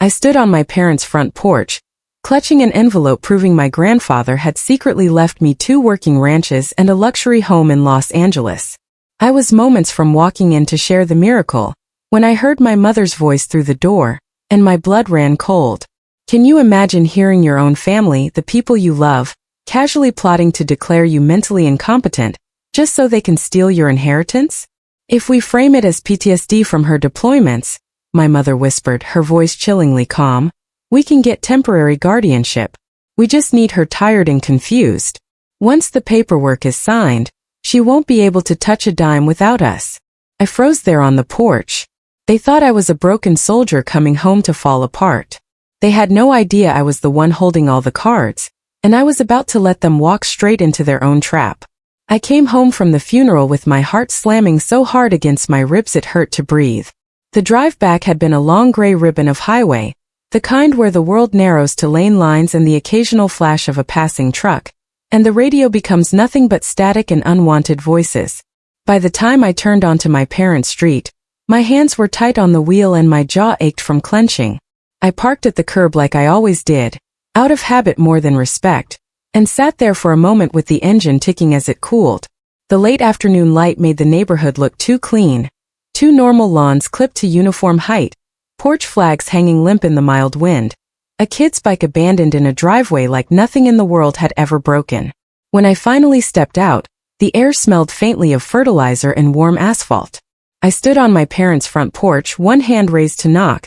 I stood on my parents' front porch, clutching an envelope proving my grandfather had secretly left me 2 working ranches and a luxury home in Los Angeles. I was moments from walking in to share the miracle, when I heard my mother's voice through the door, and my blood ran cold. Can you imagine hearing your own family, the people you love, casually plotting to declare you mentally incompetent, just so they can steal your inheritance? If we frame it as PTSD from her deployments, my mother whispered, her voice chillingly calm, we can get temporary guardianship. We just need her tired and confused. Once the paperwork is signed, she won't be able to touch a dime without us. I froze there on the porch. They thought I was a broken soldier coming home to fall apart. They had no idea I was the one holding all the cards, and I was about to let them walk straight into their own trap. I came home from the funeral with my heart slamming so hard against my ribs it hurt to breathe. The drive back had been a long gray ribbon of highway, the kind where the world narrows to lane lines and the occasional flash of a passing truck, and the radio becomes nothing but static and unwanted voices. By the time I turned onto my parents' street, my hands were tight on the wheel and my jaw ached from clenching. I parked at the curb like I always did, out of habit more than respect, and sat there for a moment with the engine ticking as it cooled. The late afternoon light made the neighborhood look too clean. 2 normal lawns clipped to uniform height, porch flags hanging limp in the mild wind, a kid's bike abandoned in a driveway like nothing in the world had ever broken. When I finally stepped out, the air smelled faintly of fertilizer and warm asphalt. I stood on my parents' front porch, one hand raised to knock,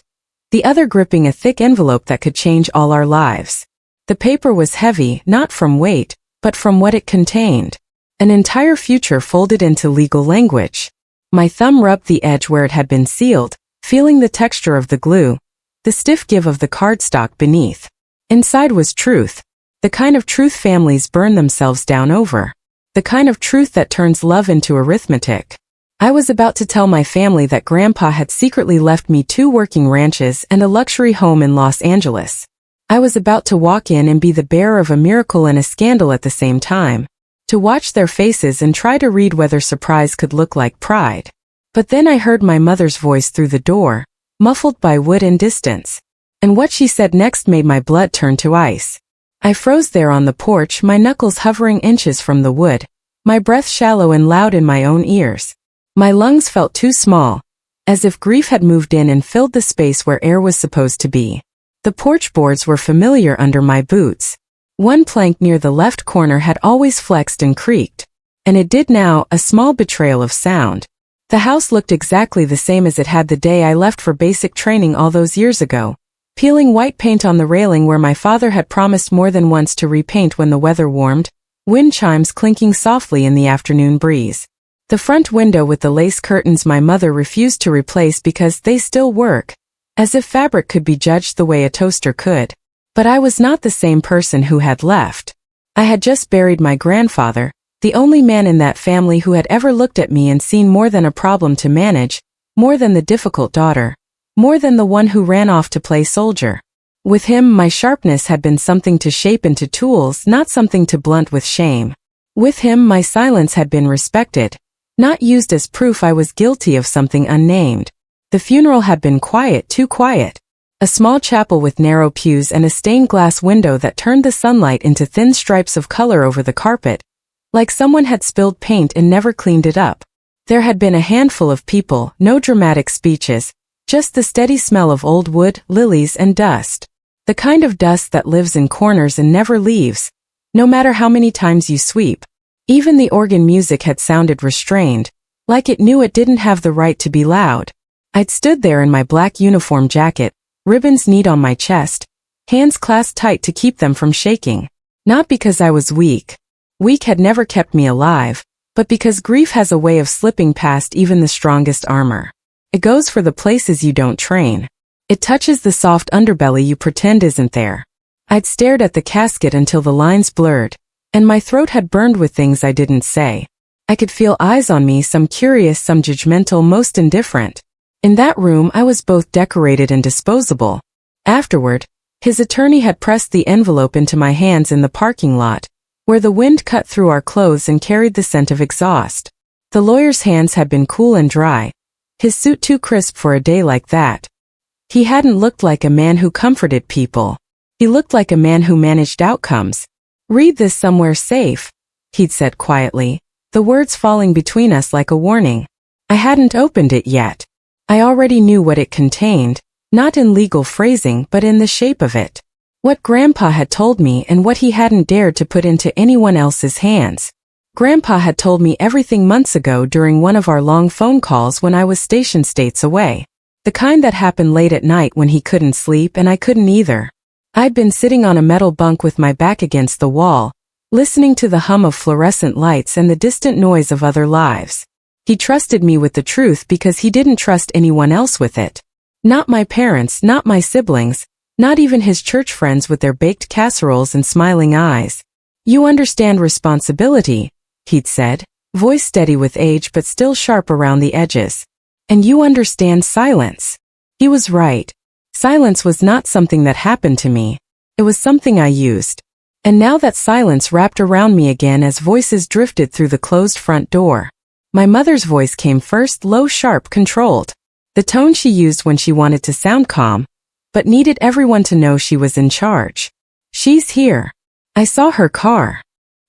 the other gripping a thick envelope that could change all our lives. The paper was heavy, not from weight, but from what it contained. An entire future folded into legal language. My thumb rubbed the edge where it had been sealed, feeling the texture of the glue, the stiff give of the cardstock beneath. Inside was truth. The kind of truth families burn themselves down over. The kind of truth that turns love into arithmetic. I was about to tell my family that Grandpa had secretly left me 2 working ranches and a luxury home in Los Angeles. I was about to walk in and be the bearer of a miracle and a scandal at the same time. To watch their faces and try to read whether surprise could look like pride. But then I heard my mother's voice through the door, muffled by wood and distance. And what she said next made my blood turn to ice. I froze there on the porch, my knuckles hovering inches from the wood, my breath shallow and loud in my own ears. My lungs felt too small, as if grief had moved in and filled the space where air was supposed to be. The porch boards were familiar under my boots. One plank near the left corner had always flexed and creaked, and it did now, a small betrayal of sound. The house looked exactly the same as it had the day I left for basic training all those years ago, peeling white paint on the railing where my father had promised more than once to repaint when the weather warmed, wind chimes clinking softly in the afternoon breeze. The front window with the lace curtains my mother refused to replace because they still work, as if fabric could be judged the way a toaster could. But I was not the same person who had left. I had just buried my grandfather, the only man in that family who had ever looked at me and seen more than a problem to manage, more than the difficult daughter, more than the one who ran off to play soldier. With him, my sharpness had been something to shape into tools, not something to blunt with shame. With him, my silence had been respected, not used as proof I was guilty of something unnamed. The funeral had been quiet, too quiet. A small chapel with narrow pews and a stained glass window that turned the sunlight into thin stripes of color over the carpet, like someone had spilled paint and never cleaned it up. There had been a handful of people, no dramatic speeches, just the steady smell of old wood, lilies, and dust. The kind of dust that lives in corners and never leaves, no matter how many times you sweep. Even the organ music had sounded restrained, like it knew it didn't have the right to be loud. I'd stood there in my black uniform jacket, ribbons neat on my chest, hands clasped tight to keep them from shaking. Not because I was weak. Weak had never kept me alive, but because grief has a way of slipping past even the strongest armor. It goes for the places you don't train. It touches the soft underbelly you pretend isn't there. I'd stared at the casket until the lines blurred, and my throat had burned with things I didn't say. I could feel eyes on me, some curious, some judgmental, most indifferent. In that room I was both decorated and disposable. Afterward, his attorney had pressed the envelope into my hands in the parking lot, where the wind cut through our clothes and carried the scent of exhaust. The lawyer's hands had been cool and dry, his suit too crisp for a day like that. He hadn't looked like a man who comforted people. He looked like a man who managed outcomes. "Read this somewhere safe," he'd said quietly, the words falling between us like a warning. I hadn't opened it yet. I already knew what it contained, not in legal phrasing but in the shape of it. What Grandpa had told me and what he hadn't dared to put into anyone else's hands. Grandpa had told me everything months ago during one of our long phone calls when I was stationed states away. The kind that happened late at night when he couldn't sleep and I couldn't either. I'd been sitting on a metal bunk with my back against the wall, listening to the hum of fluorescent lights and the distant noise of other lives. He trusted me with the truth because he didn't trust anyone else with it. Not my parents, not my siblings, not even his church friends with their baked casseroles and smiling eyes. "You understand responsibility," he'd said, voice steady with age but still sharp around the edges. "And you understand silence." He was right. Silence was not something that happened to me. It was something I used. And now that silence wrapped around me again as voices drifted through the closed front door. My mother's voice came first, low, sharp, controlled. The tone she used when she wanted to sound calm, but needed everyone to know she was in charge. "She's here. I saw her car."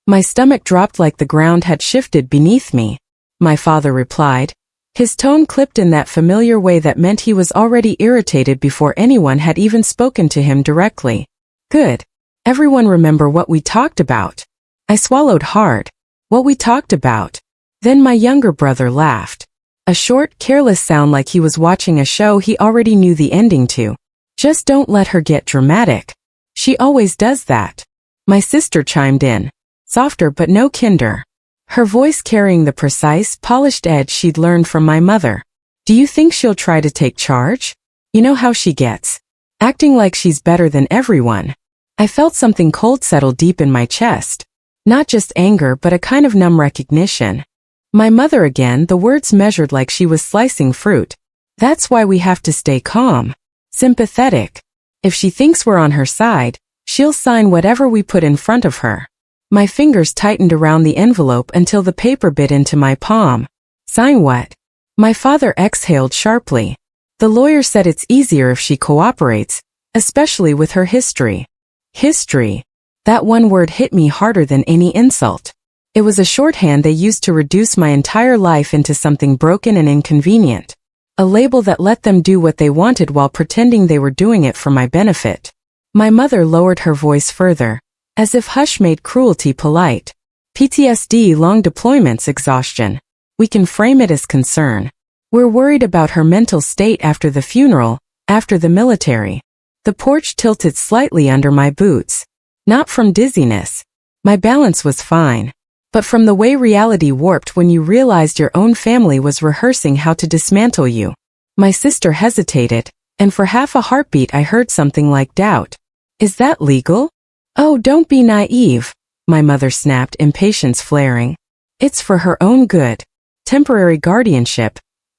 My stomach dropped like the ground had shifted beneath me. My father replied. His tone clipped in that familiar way that meant he was already irritated before anyone had even spoken to him directly. "Good. Everyone remember what we talked about?" I swallowed hard. "What we talked about?" Then my younger brother laughed. A short, careless sound like he was watching a show he already knew the ending to. "Just don't let her get dramatic. She always does that." My sister chimed in. Softer but no kinder. Her voice carrying the precise, polished edge she'd learned from my mother. "Do you think she'll try to take charge? You know how she gets. Acting like she's better than everyone." I felt something cold settle deep in my chest. Not just anger but a kind of numb recognition. My mother again, the words measured like she was slicing fruit. "That's why we have to stay calm. Sympathetic. If she thinks we're on her side, she'll sign whatever we put in front of her." My fingers tightened around the envelope until the paper bit into my palm. "Sign what?" My father exhaled sharply. "The lawyer said it's easier if she cooperates, especially with her history." History. That one word hit me harder than any insult. It was a shorthand they used to reduce my entire life into something broken and inconvenient. A label that let them do what they wanted while pretending they were doing it for my benefit. My mother lowered her voice further, as if hush made cruelty polite. "PTSD, long deployments, exhaustion. We can frame it as concern. We're worried about her mental state after the funeral, after the military." The porch tilted slightly under my boots. Not from dizziness. My balance was fine. But from the way reality warped when you realized your own family was rehearsing how to dismantle you. My sister hesitated, and for half a heartbeat I heard something like doubt. "Is that legal?" "Oh, don't be naive," my mother snapped, impatience flaring. "It's for her own good. Temporary guardianship.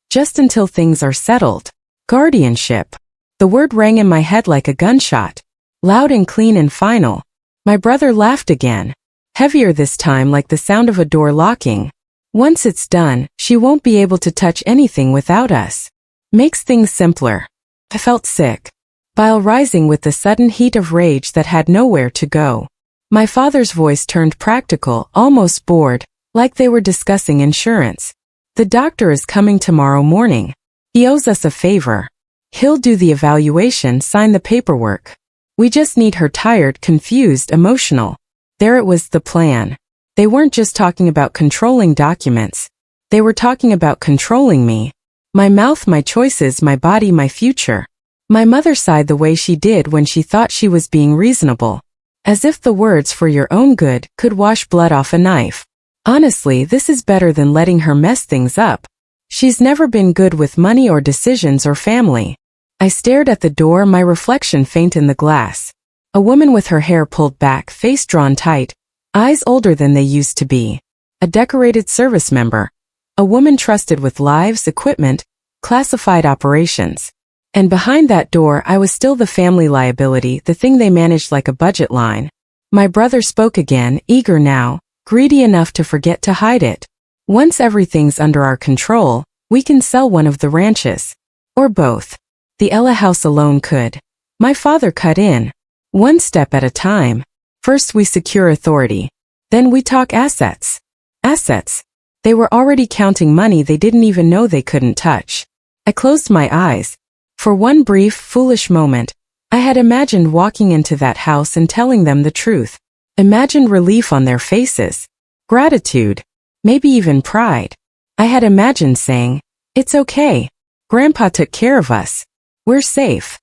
Just until things are settled." Guardianship. The word rang in my head like a gunshot. Loud and clean and final. My brother laughed again. Heavier this time, like the sound of a door locking. "Once it's done, she won't be able to touch anything without us. Makes things simpler." I felt sick. Bile rising with the sudden heat of rage that had nowhere to go. My father's voice turned practical, almost bored, like they were discussing insurance. "The doctor is coming tomorrow morning. He owes us a favor. He'll do the evaluation, sign the paperwork. We just need her tired, confused, emotional." There it was, the plan. They weren't just talking about controlling documents. They were talking about controlling me. My mouth, my choices, my body, my future. My mother sighed the way she did when she thought she was being reasonable. As if the words "for your own good" could wash blood off a knife. Honestly, this is better than letting her mess things up. She's never been good with money or decisions or family. I stared at the door, my reflection faint in the glass. A woman with her hair pulled back, face drawn tight, eyes older than they used to be. A decorated service member. A woman trusted with lives, equipment, classified operations. And behind that door I was still the family liability, the thing they managed like a budget line. My brother spoke again, eager now, greedy enough to forget to hide it. "Once everything's under our control, we can sell one of the ranches. Or both. The Ella house alone could. My father cut in. One step at a time. First we secure authority. Then we talk assets. Assets. They were already counting money they didn't even know they couldn't touch. I closed my eyes. For one brief, foolish moment, I had imagined walking into that house and telling them the truth. Imagined relief on their faces. Gratitude. Maybe even pride. I had imagined saying, "It's okay. Grandpa took care of us. We're safe."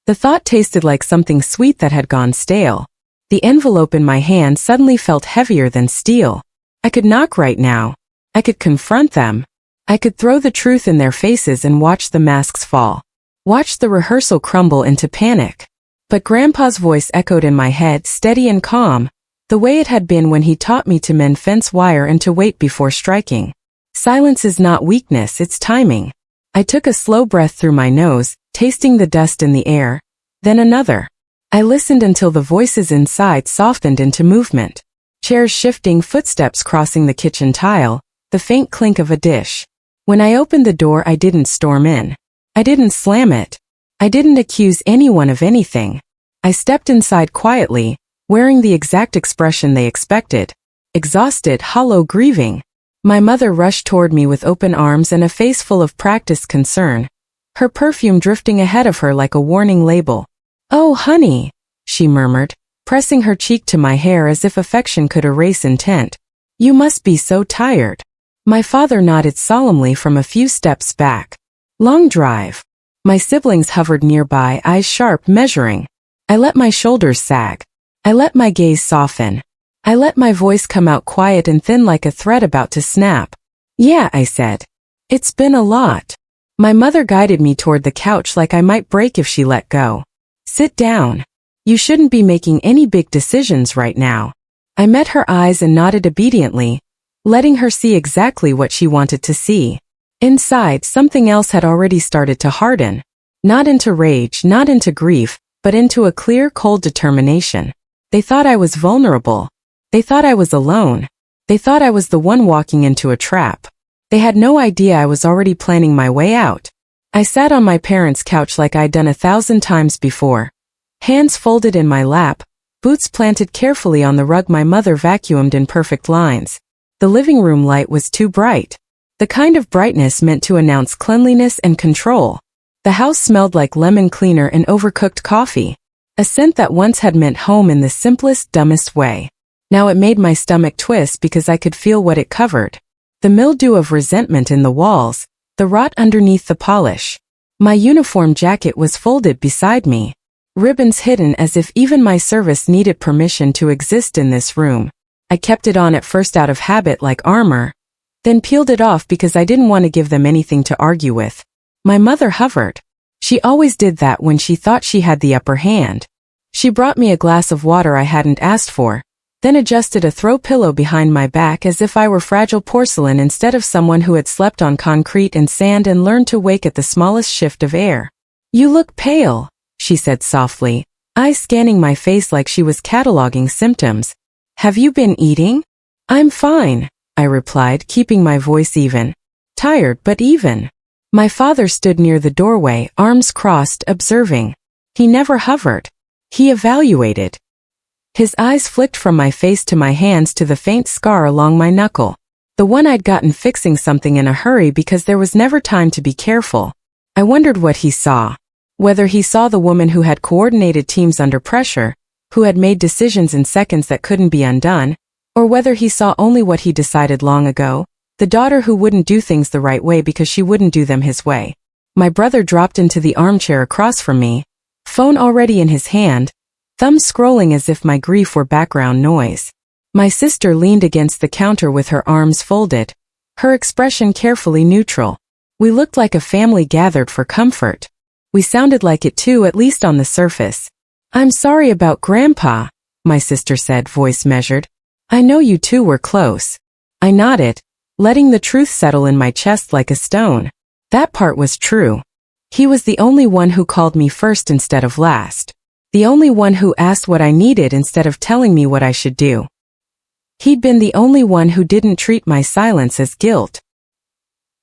The thought tasted like something sweet that had gone stale. The envelope in my hand suddenly felt heavier than steel. I could knock right now. I could confront them. I could throw the truth in their faces and watch the masks fall. Watch the rehearsal crumble into panic. But Grandpa's voice echoed in my head, steady and calm, the way it had been when he taught me to mend fence wire and to wait before striking. Silence is not weakness, it's timing. I took a slow breath through my nose, tasting the dust in the air, then another. I listened until the voices inside softened into movement. Chairs shifting, footsteps crossing the kitchen tile, the faint clink of a dish. When I opened the door, I didn't storm in. I didn't slam it. I didn't accuse anyone of anything. I stepped inside quietly, wearing the exact expression they expected. Exhausted, hollow, grieving. My mother rushed toward me with open arms and a face full of practiced concern, her perfume drifting ahead of her like a warning label. "Oh, honey," she murmured, pressing her cheek to my hair as if affection could erase intent. "You must be so tired." My father nodded solemnly from a few steps back. "Long drive." My siblings hovered nearby, eyes sharp, measuring. I let my shoulders sag. I let my gaze soften. I let my voice come out quiet and thin like a thread about to snap. "Yeah," I said. "It's been a lot." My mother guided me toward the couch like I might break if she let go. "Sit down. You shouldn't be making any big decisions right now." I met her eyes and nodded obediently, letting her see exactly what she wanted to see. Inside, something else had already started to harden. Not into rage, not into grief, but into a clear, cold determination. They thought I was vulnerable. They thought I was alone. They thought I was the one walking into a trap. They had no idea I was already planning my way out. I sat on my parents' couch like I'd done 1,000 times before. Hands folded in my lap, boots planted carefully on the rug my mother vacuumed in perfect lines. The living room light was too bright. The kind of brightness meant to announce cleanliness and control. The house smelled like lemon cleaner and overcooked coffee. A scent that once had meant home in the simplest, dumbest way. Now it made my stomach twist because I could feel what it covered. The mildew of resentment in the walls, the rot underneath the polish. My uniform jacket was folded beside me. Ribbons hidden as if even my service needed permission to exist in this room. I kept it on at first out of habit like armor, then peeled it off because I didn't want to give them anything to argue with. My mother hovered. She always did that when she thought she had the upper hand. She brought me a glass of water I hadn't asked for, then adjusted a throw pillow behind my back as if I were fragile porcelain instead of someone who had slept on concrete and sand and learned to wake at the smallest shift of air. "You look pale," she said softly, eyes scanning my face like she was cataloging symptoms. "Have you been eating?" "I'm fine," I replied, keeping my voice even. Tired, but even. My father stood near the doorway, arms crossed, observing. He never hovered. He evaluated. His eyes flicked from my face to my hands to the faint scar along my knuckle. The one I'd gotten fixing something in a hurry because there was never time to be careful. I wondered what he saw. Whether he saw the woman who had coordinated teams under pressure, who had made decisions in seconds that couldn't be undone, or whether he saw only what he decided long ago, the daughter who wouldn't do things the right way because she wouldn't do them his way. My brother dropped into the armchair across from me, phone already in his hand, thumb scrolling as if my grief were background noise. My sister leaned against the counter with her arms folded, her expression carefully neutral. We looked like a family gathered for comfort. We sounded like it too, at least on the surface. "I'm sorry about Grandpa," my sister said, voice measured. "I know you two were close." I nodded, letting the truth settle in my chest like a stone. That part was true. He was the only one who called me first instead of last. The only one who asked what I needed instead of telling me what I should do. He'd been the only one who didn't treat my silence as guilt.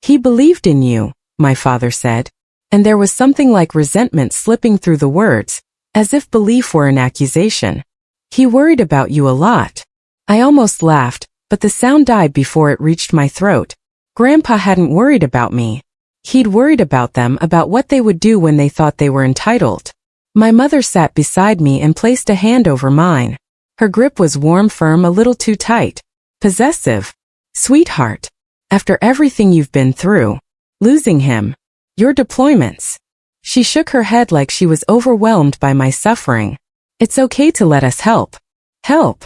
"He believed in you," my father said. and there was something like resentment slipping through the words, as if belief were an accusation. He worried about you a lot. I almost laughed, but the sound died before it reached my throat. Grandpa hadn't worried about me. He'd worried about them, about what they would do when they thought they were entitled. My mother sat beside me and placed a hand over mine. Her grip was warm, firm, a little too tight. Possessive. Sweetheart. After everything you've been through. Losing him. Your deployments. She shook her head like she was overwhelmed by my suffering. It's okay to let us help. Help.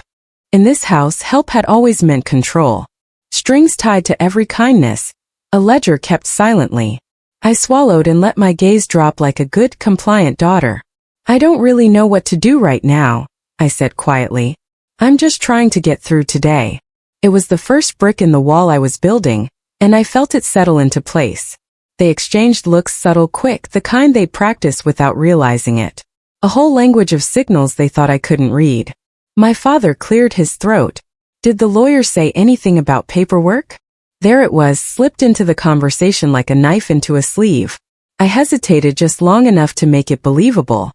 In this house, help had always meant control. Strings tied to every kindness. A ledger kept silently. I swallowed and let my gaze drop like a good, compliant daughter. I don't really know what to do right now, I said quietly. I'm just trying to get through today. It was the first brick in the wall I was building, and I felt it settle into place. They exchanged looks, subtle, quick, the kind they practice without realizing it. A whole language of signals they thought I couldn't read. My father cleared his throat. Did the lawyer say anything about paperwork? There it was, slipped into the conversation like a knife into a sleeve. I hesitated just long enough to make it believable.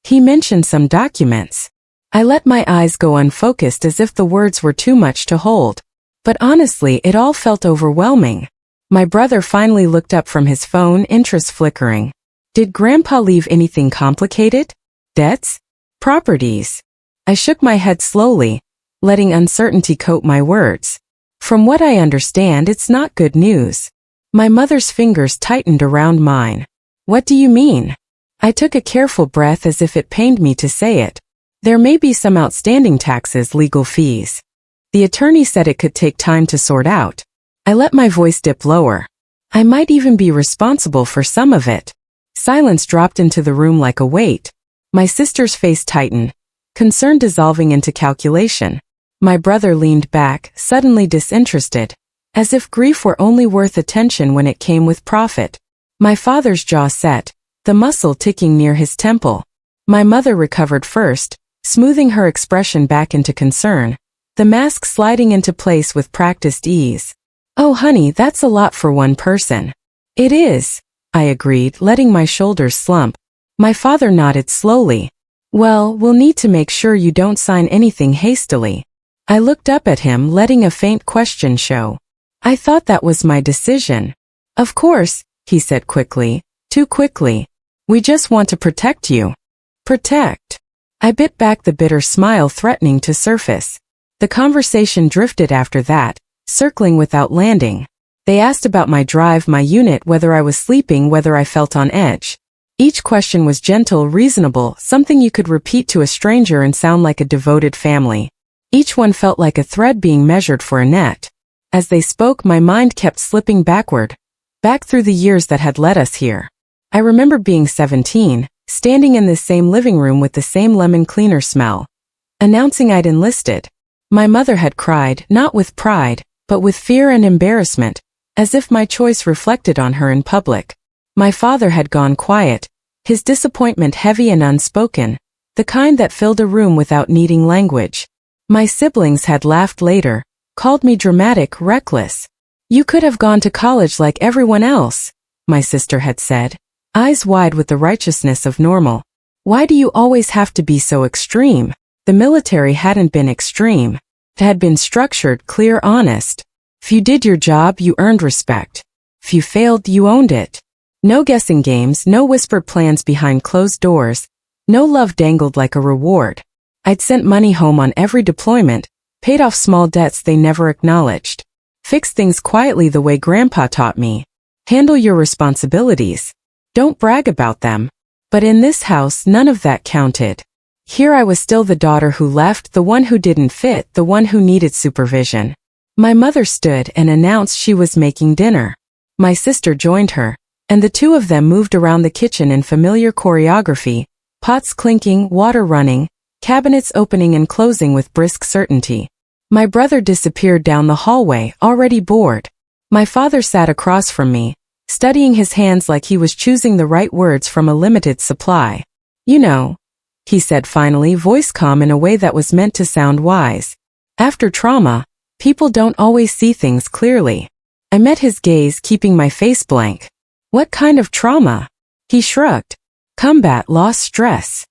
He mentioned some documents. I let my eyes go unfocused as if the words were too much to hold. But honestly, it all felt overwhelming. My brother finally looked up from his phone, interest flickering. Did Grandpa leave anything complicated? Debts? Properties? I shook my head slowly, letting uncertainty coat my words. From what I understand, it's not good news. My mother's fingers tightened around mine. What do you mean? I took a careful breath as if it pained me to say it. There may be some outstanding taxes, legal fees. The attorney said it could take time to sort out. I let my voice dip lower. I might even be responsible for some of it. Silence dropped into the room like a weight. My sister's face tightened, concern dissolving into calculation. My brother leaned back, suddenly disinterested, as if grief were only worth attention when it came with profit. My father's jaw set, the muscle ticking near his temple. My mother recovered first, smoothing her expression back into concern, the mask sliding into place with practiced ease. Oh honey, that's a lot for one person. It is, I agreed, letting my shoulders slump. My father nodded slowly. Well, we'll need to make sure you don't sign anything hastily. I looked up at him, letting a faint question show. I thought that was my decision. Of course, he said quickly, too quickly. We just want to protect you. Protect. I bit back the bitter smile threatening to surface. The conversation drifted after that, circling without landing. They asked about my drive, my unit, whether I was sleeping, whether I felt on edge. Each question was gentle, reasonable, something you could repeat to a stranger and sound like a devoted family. Each one felt like a thread being measured for a net. As they spoke, my mind kept slipping backward, back through the years that had led us here. I remember being 17, standing in this same living room with the same lemon cleaner smell, announcing I'd enlisted. My mother had cried, not with pride, but with fear and embarrassment, as if my choice reflected on her in public. My father had gone quiet, his disappointment heavy and unspoken, the kind that filled a room without needing language. My siblings had laughed later, called me dramatic, reckless. You could have gone to college like everyone else, my sister had said, eyes wide with the righteousness of normal. Why do you always have to be so extreme? The military hadn't been extreme. It had been structured, clear, honest. If you did your job, you earned respect. If you failed, you owned it. No guessing games, no whispered plans behind closed doors, no love dangled like a reward. I'd sent money home on every deployment, paid off small debts they never acknowledged. Fixed things quietly the way Grandpa taught me. Handle your responsibilities. Don't brag about them. But in this house, none of that counted. Here I was still the daughter who left, the one who didn't fit, the one who needed supervision. My mother stood and announced she was making dinner. My sister joined her, and the two of them moved around the kitchen in familiar choreography, pots clinking, water running, cabinets opening and closing with brisk certainty. My brother disappeared down the hallway, already bored. My father sat across from me, studying his hands like he was choosing the right words from a limited supply. You know, he said finally, voice calm in a way that was meant to sound wise. After trauma, people don't always see things clearly. I met his gaze, keeping my face blank. What kind of trauma? He shrugged. Combat loss stress.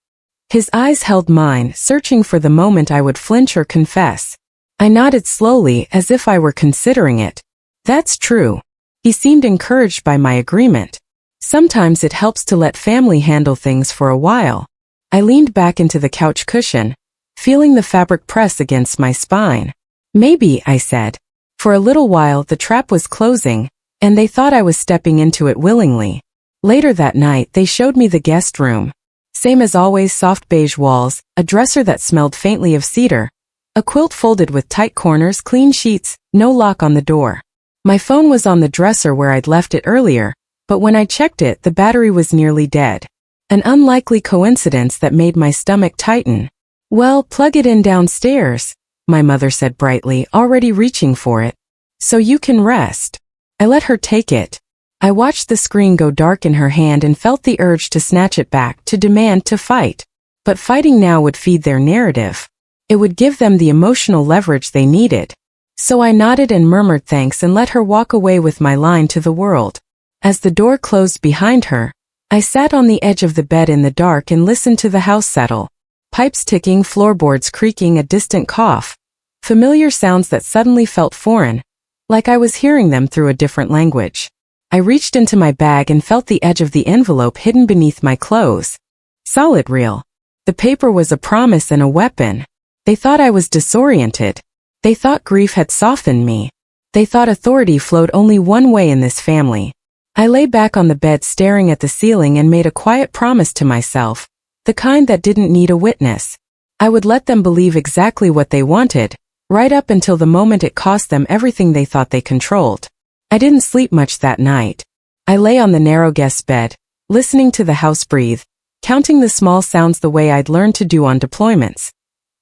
His eyes held mine, searching for the moment I would flinch or confess. I nodded slowly, as if I were considering it. That's true. He seemed encouraged by my agreement. Sometimes it helps to let family handle things for a while. I leaned back into the couch cushion, feeling the fabric press against my spine. Maybe, I said. For a little while the trap was closing, and they thought I was stepping into it willingly. Later that night they showed me the guest room. Same as always, soft beige walls, a dresser that smelled faintly of cedar, a quilt folded with tight corners, clean sheets, no lock on the door. My phone was on the dresser where I'd left it earlier, but when I checked it, the battery was nearly dead. An unlikely coincidence that made my stomach tighten. Well, plug it in downstairs, my mother said brightly, already reaching for it. So you can rest. I let her take it. I watched the screen go dark in her hand and felt the urge to snatch it back, to demand, to fight. But fighting now would feed their narrative. It would give them the emotional leverage they needed. So I nodded and murmured thanks and let her walk away with my line to the world. As the door closed behind her, I sat on the edge of the bed in the dark and listened to the house settle. Pipes ticking, floorboards creaking, a distant cough. Familiar sounds that suddenly felt foreign, like I was hearing them through a different language. I reached into my bag and felt the edge of the envelope hidden beneath my clothes. Solid real. The paper was a promise and a weapon. They thought I was disoriented. They thought grief had softened me. They thought authority flowed only one way in this family. I lay back on the bed staring at the ceiling and made a quiet promise to myself, the kind that didn't need a witness. I would let them believe exactly what they wanted, right up until the moment it cost them everything they thought they controlled. I didn't sleep much that night. I lay on the narrow guest bed, listening to the house breathe, counting the small sounds the way I'd learned to do on deployments.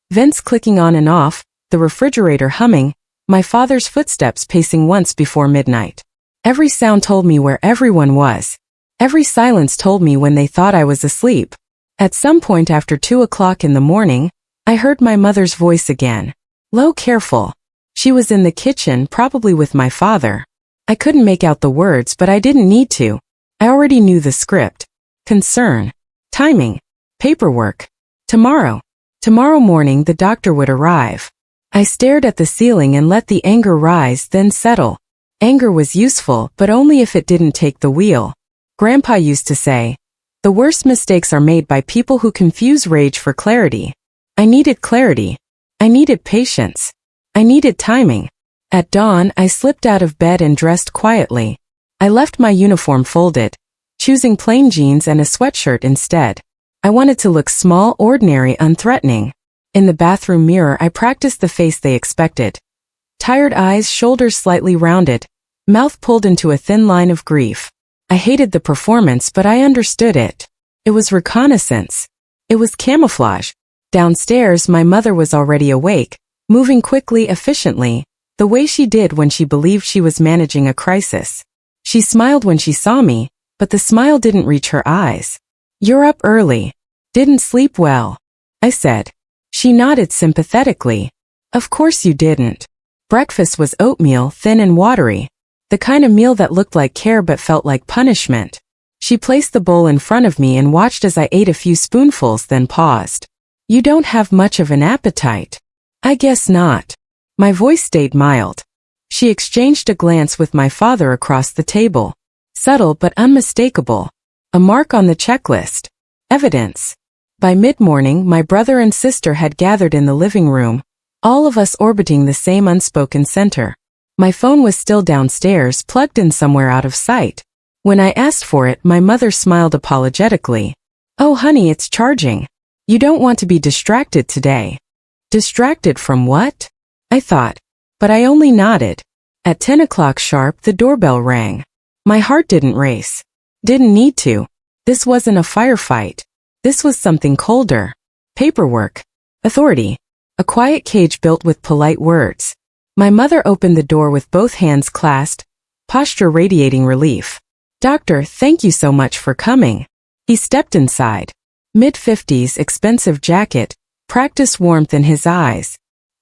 Vents clicking on and off, the refrigerator humming, my father's footsteps pacing once before midnight. Every sound told me where everyone was. Every silence told me when they thought I was asleep. At some point after 2 o'clock in the morning, I heard my mother's voice again. Low, careful. She was in the kitchen, probably with my father. I couldn't make out the words, but I didn't need to. I already knew the script. Concern. Timing. Paperwork. Tomorrow. Tomorrow morning the doctor would arrive. I stared at the ceiling and let the anger rise, then settle. Anger was useful, but only if it didn't take the wheel. Grandpa used to say, the worst mistakes are made by people who confuse rage for clarity. I needed clarity. I needed patience. I needed timing. At dawn, I slipped out of bed and dressed quietly. I left my uniform folded, choosing plain jeans and a sweatshirt instead. I wanted to look small, ordinary, unthreatening. In the bathroom mirror, I practiced the face they expected. Tired eyes, shoulders slightly rounded, mouth pulled into a thin line of grief. I hated the performance, but I understood it. It was reconnaissance. It was camouflage. Downstairs, my mother was already awake, moving quickly, efficiently, the way she did when she believed she was managing a crisis. She smiled when she saw me, but the smile didn't reach her eyes. You're up early. Didn't sleep well, I said. She nodded sympathetically. Of course you didn't. Breakfast was oatmeal, thin and watery. The kind of meal that looked like care but felt like punishment. She placed the bowl in front of me and watched as I ate a few spoonfuls, then paused. You don't have much of an appetite. I guess not. My voice stayed mild. She exchanged a glance with my father across the table. Subtle but unmistakable. A mark on the checklist. Evidence. By mid-morning, my brother and sister had gathered in the living room, all of us orbiting the same unspoken center. My phone was still downstairs, plugged in somewhere out of sight. When I asked for it, my mother smiled apologetically. Oh honey, it's charging. You don't want to be distracted today. Distracted from what? I thought. But I only nodded. At 10 o'clock sharp, the doorbell rang. My heart didn't race. Didn't need to. This wasn't a firefight. This was something colder. Paperwork. Authority. A quiet cage built with polite words. My mother opened the door with both hands clasped, posture radiating relief. Doctor, thank you so much for coming. He stepped inside. Mid-50s, expensive jacket, practiced warmth in his eyes.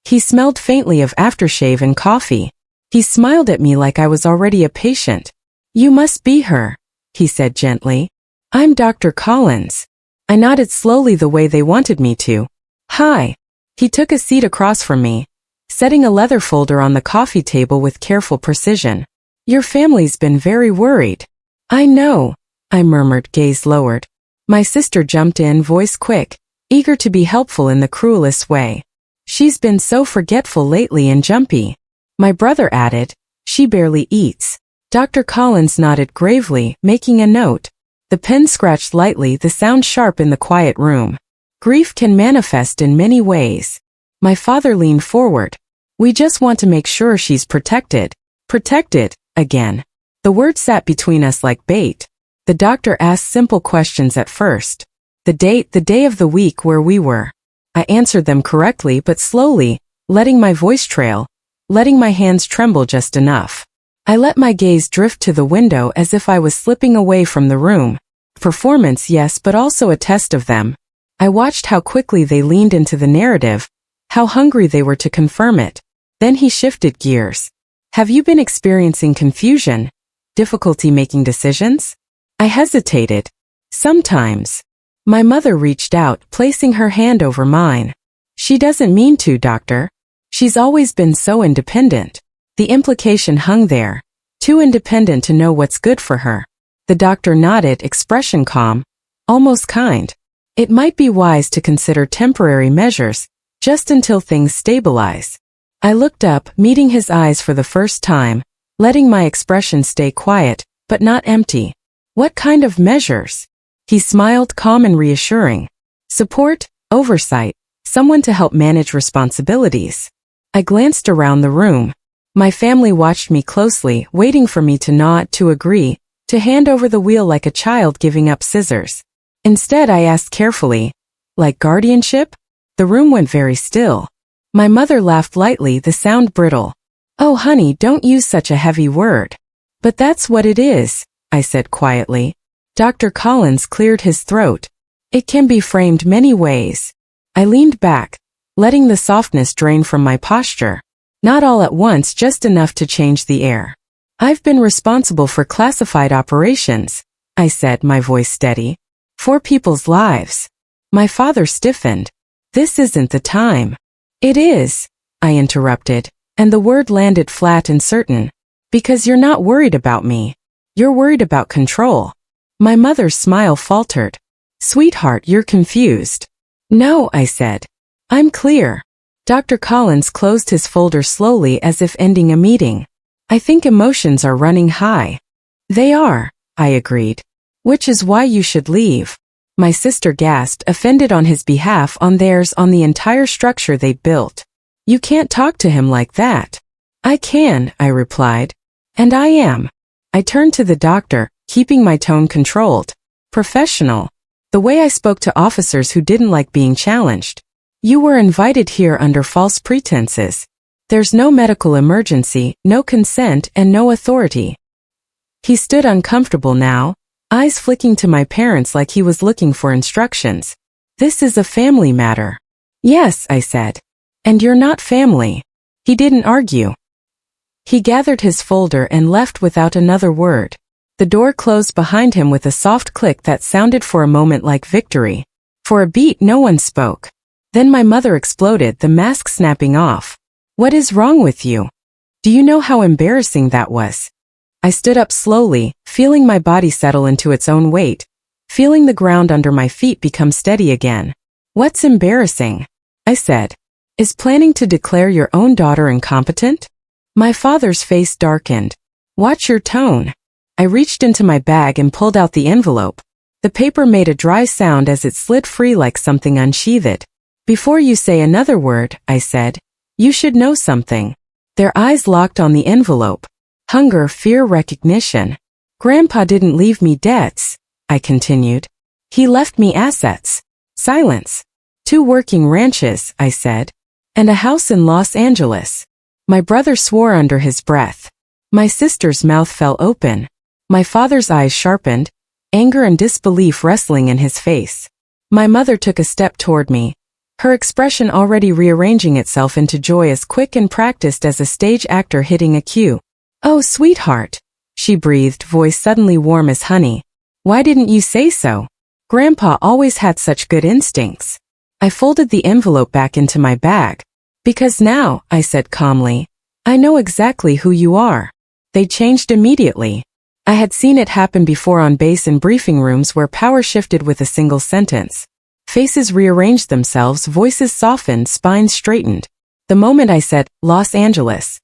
He smelled faintly of aftershave and coffee. He smiled at me like I was already a patient. You must be her. he said gently. I'm Dr. Collins. I nodded slowly the way they wanted me to. Hi. He took a seat across from me, setting a leather folder on the coffee table with careful precision. Your family's been very worried. I know, I murmured, gaze lowered. My sister jumped in, voice quick, eager to be helpful in the cruelest way. She's been so forgetful lately and jumpy. My brother added, she barely eats. Dr. Collins nodded gravely, making a note. The pen scratched lightly, the sound sharp in the quiet room. Grief can manifest in many ways. My father leaned forward. We just want to make sure she's protected. Protected, again. The word sat between us like bait. The doctor asked simple questions at first. The date, the day of the week where we were. I answered them correctly but slowly, letting my voice trail, letting my hands tremble just enough. I let my gaze drift to the window as if I was slipping away from the room. Performance, yes, but also a test of them. I watched how quickly they leaned into the narrative, how hungry they were to confirm it. Then he shifted gears. Have you been experiencing confusion? Difficulty making decisions? I hesitated. Sometimes. My mother reached out, placing her hand over mine. She doesn't mean to, doctor. She's always been so independent. The implication hung there. Too independent to know what's good for her. The doctor nodded, expression calm, almost kind. It might be wise to consider temporary measures, just until things stabilize. I looked up, meeting his eyes for the first time, letting my expression stay quiet, but not empty. What kind of measures? He smiled, calm and reassuring. Support, oversight, someone to help manage responsibilities. I glanced around the room. My family watched me closely, waiting for me to nod, to agree, to hand over the wheel like a child giving up scissors. Instead, I asked carefully, like guardianship? The room went very still. My mother laughed lightly, the sound brittle. Oh honey, don't use such a heavy word. But that's what it is, I said quietly. Dr. Collins cleared his throat. It can be framed many ways. I leaned back, letting the softness drain from my posture. Not all at once, just enough to change the air. I've been responsible for classified operations, I said, my voice steady. 4 people's lives. My father stiffened. This isn't the time. It is, I interrupted, and the word landed flat and certain. Because you're not worried about me. You're worried about control. My mother's smile faltered. Sweetheart, you're confused. No, I said. I'm clear. Dr. Collins closed his folder slowly as if ending a meeting. I think emotions are running high. They are, I agreed. Which is why you should leave. My sister gasped, offended on his behalf, on theirs, on the entire structure they'd built. You can't talk to him like that. I can, I replied. And I am. I turned to the doctor, keeping my tone controlled. Professional. The way I spoke to officers who didn't like being challenged. You were invited here under false pretenses. There's no medical emergency, no consent, and no authority. He stood uncomfortable now, eyes flicking to my parents like he was looking for instructions. This is a family matter. Yes, I said. And you're not family. He didn't argue. He gathered his folder and left without another word. The door closed behind him with a soft click that sounded for a moment like victory. For a beat, no one spoke. Then my mother exploded, the mask snapping off. What is wrong with you? Do you know how embarrassing that was? I stood up slowly, feeling my body settle into its own weight, feeling the ground under my feet become steady again. What's embarrassing? I said. Is planning to declare your own daughter incompetent? My father's face darkened. Watch your tone. I reached into my bag and pulled out the envelope. The paper made a dry sound as it slid free like something unsheathed. Before you say another word, I said, you should know something. Their eyes locked on the envelope. Hunger, fear, recognition. Grandpa didn't leave me debts, I continued. He left me assets. Silence. 2 working ranches, I said. And a house in Los Angeles. My brother swore under his breath. My sister's mouth fell open. My father's eyes sharpened, anger and disbelief wrestling in his face. My mother took a step toward me, her expression already rearranging itself into joy as quick and practiced as a stage actor hitting a cue. Oh, sweetheart. she breathed, voice suddenly warm as honey. Why didn't you say so? Grandpa always had such good instincts. I folded the envelope back into my bag. Because now, I said calmly, I know exactly who you are. They changed immediately. I had seen it happen before on base in briefing rooms where power shifted with a single sentence. Faces rearranged themselves, voices softened, spines straightened. The moment I said, Los Angeles,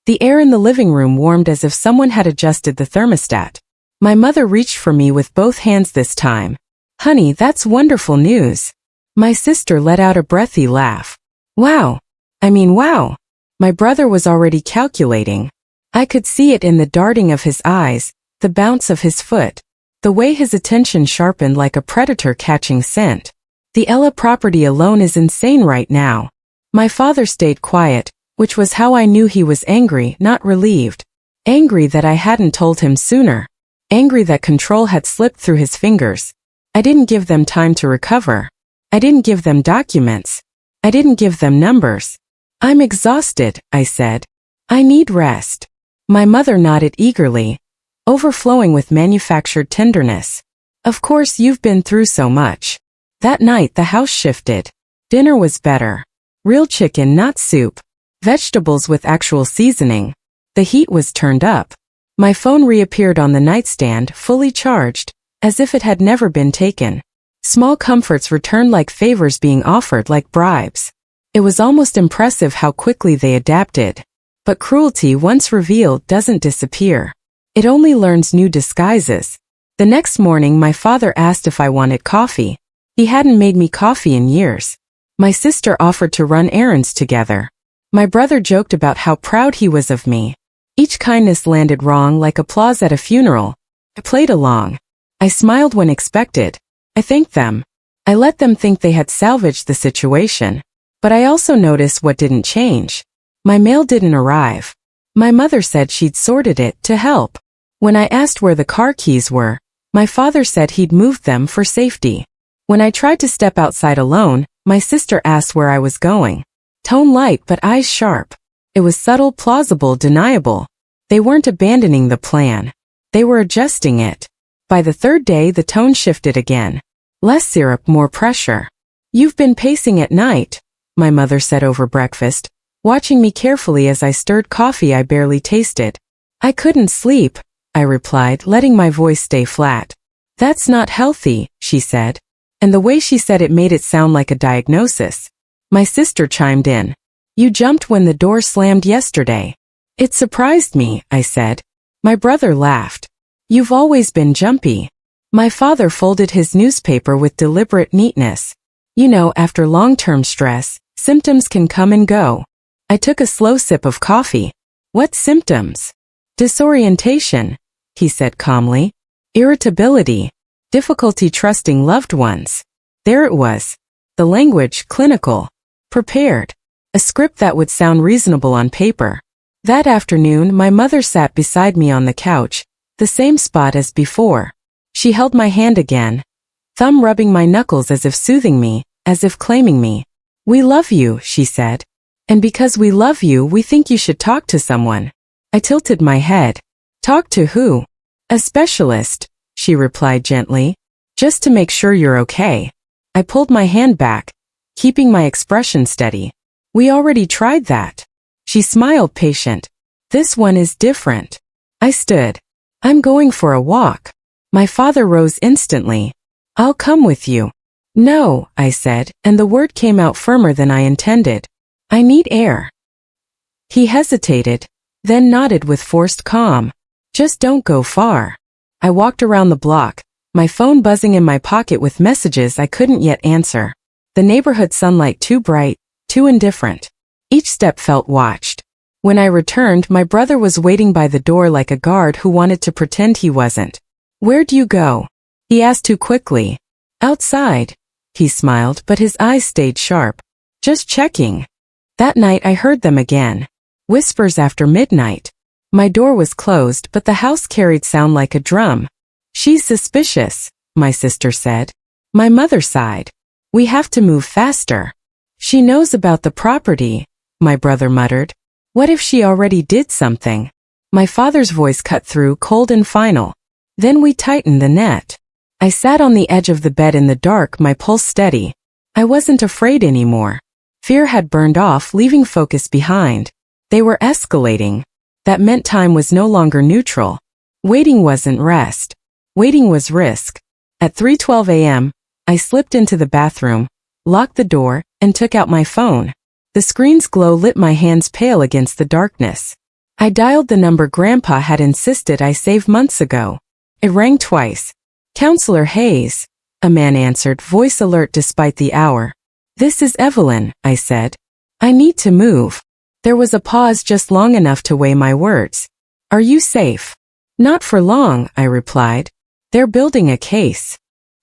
the air in the living room warmed as if someone had adjusted the thermostat. My mother reached for me with both hands this time. Honey, that's wonderful news. My sister let out a breathy laugh. Wow. Wow. My brother was already calculating. I could see it in the darting of his eyes, the bounce of his foot, the way his attention sharpened like a predator catching scent. The Ella property alone is insane right now. My father stayed quiet, which was how I knew he was angry, not relieved. Angry that I hadn't told him sooner. Angry that control had slipped through his fingers. I didn't give them time to recover. I didn't give them documents. I didn't give them numbers. I'm exhausted, I said. I need rest. My mother nodded eagerly, overflowing with manufactured tenderness. Of course you've been through so much. That night the house shifted. Dinner was better. Real chicken, not soup. Vegetables with actual seasoning. The heat was turned up. My phone reappeared on the nightstand, fully charged, as if it had never been taken. Small comforts returned like favors being offered, like bribes. It was almost impressive how quickly they adapted. But cruelty, once revealed, doesn't disappear. It only learns new disguises. The next morning my father asked if I wanted coffee. He hadn't made me coffee in years. My sister offered to run errands together. My brother joked about how proud he was of me. Each kindness landed wrong like applause at a funeral. I played along. I smiled when expected. I thanked them. I let them think they had salvaged the situation. But I also noticed what didn't change. My mail didn't arrive. My mother said she'd sorted it to help. When I asked where the car keys were, my father said he'd moved them for safety. When I tried to step outside alone, my sister asked where I was going. Tone light but eyes sharp. It was subtle, plausible, deniable. They weren't abandoning the plan. They were adjusting it. By the third day the tone shifted again. Less syrup, more pressure. You've been pacing at night, my mother said over breakfast, watching me carefully as I stirred coffee I barely tasted. I couldn't sleep, I replied, letting my voice stay flat. That's not healthy, she said. And the way she said it made it sound like a diagnosis. My sister chimed in. You jumped when the door slammed yesterday. It surprised me, I said. My brother laughed. You've always been jumpy. My father folded his newspaper with deliberate neatness. You know, after long-term stress, symptoms can come and go. I took a slow sip of coffee. What symptoms? Disorientation, he said calmly. Irritability. Difficulty trusting loved ones. There it was. The language, clinical. Prepared. A script that would sound reasonable on paper. That afternoon my mother sat beside me on the couch, the same spot as before. She held my hand again, thumb rubbing my knuckles as if soothing me, as if claiming me. We love you, she said. And because we love you, we think you should talk to someone. I tilted my head. Talk to who? A specialist, she replied gently. Just to make sure you're okay. I pulled my hand back, keeping my expression steady. We already tried that. She smiled, patient. This one is different. I stood. I'm going for a walk. My father rose instantly. I'll come with you. No, I said, and the word came out firmer than I intended. I need air. He hesitated, then nodded with forced calm. Just don't go far. I walked around the block, my phone buzzing in my pocket with messages I couldn't yet answer. The neighborhood sunlight too bright, too indifferent. Each step felt watched. When I returned, my brother was waiting by the door like a guard who wanted to pretend he wasn't. Where'd you go? He asked too quickly. Outside. He smiled, but his eyes stayed sharp. Just checking. That night I heard them again. Whispers after midnight. My door was closed, but the house carried sound like a drum. She's suspicious, my sister said. My mother sighed. We have to move faster. She knows about the property, my brother muttered. What if she already did something? My father's voice cut through, cold and final. Then we tightened the net. I sat on the edge of the bed in the dark, my pulse steady. I wasn't afraid anymore. Fear had burned off, leaving focus behind. They were escalating. That meant time was no longer neutral. Waiting wasn't rest. Waiting was risk. At 3:12 a.m., I slipped into the bathroom, locked the door, and took out my phone. The screen's glow lit my hands pale against the darkness. I dialed the number Grandpa had insisted I save months ago. It rang twice. "Counselor Hayes," a man answered, voice alert despite the hour. "This is Evelyn," I said. "I need to move." There was a pause just long enough to weigh my words. "Are you safe?" "Not for long," I replied. "They're building a case."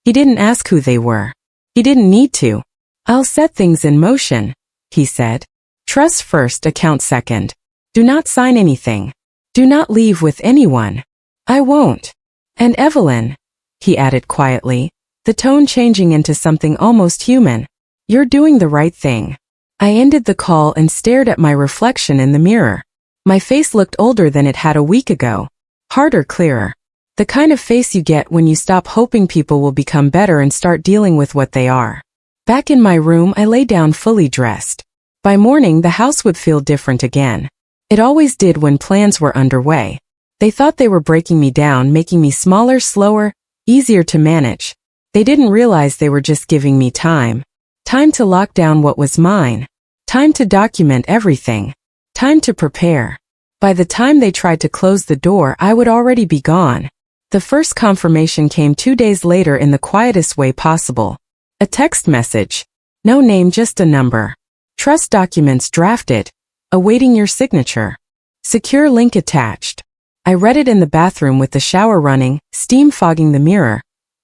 He didn't ask who they were. He didn't need to. "I'll set things in motion," he said. "Trust first, account second. Do not sign anything. Do not leave with anyone." "I won't." "And Evelyn," he added quietly, the tone changing into something almost human, "you're doing the right thing." I ended the call and stared at my reflection in the mirror. My face looked older than it had a week ago. Harder, clearer. The kind of face you get when you stop hoping people will become better and start dealing with what they are. Back in my room, I lay down fully dressed. By morning, the house would feel different again. It always did when plans were underway. They thought they were breaking me down, making me smaller, slower, easier to manage. They didn't realize they were just giving me time. Time to lock down what was mine. Time to document everything. Time to prepare. By the time they tried to close the door, I would already be gone. The first confirmation came 2 days later in the quietest way possible. A text message. No name, just a number. "Trust documents drafted. Awaiting your signature. Secure link attached." I read it in the bathroom with the shower running, steam fogging the mirror,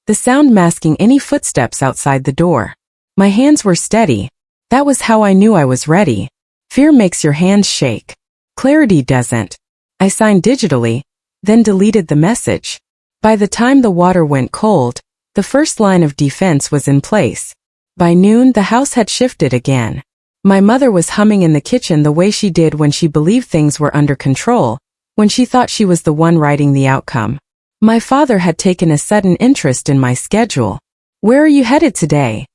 the sound masking any footsteps outside the door. My hands were steady. That was how I knew I was ready. Fear makes your hands shake. Clarity doesn't. I signed digitally, then deleted the message. By the time the water went cold, the first line of defense was in place. By noon, the house had shifted again. My mother was humming in the kitchen the way she did when she believed things were under control, when she thought she was the one writing the outcome. My father had taken a sudden interest in my schedule. "Where are you headed today?"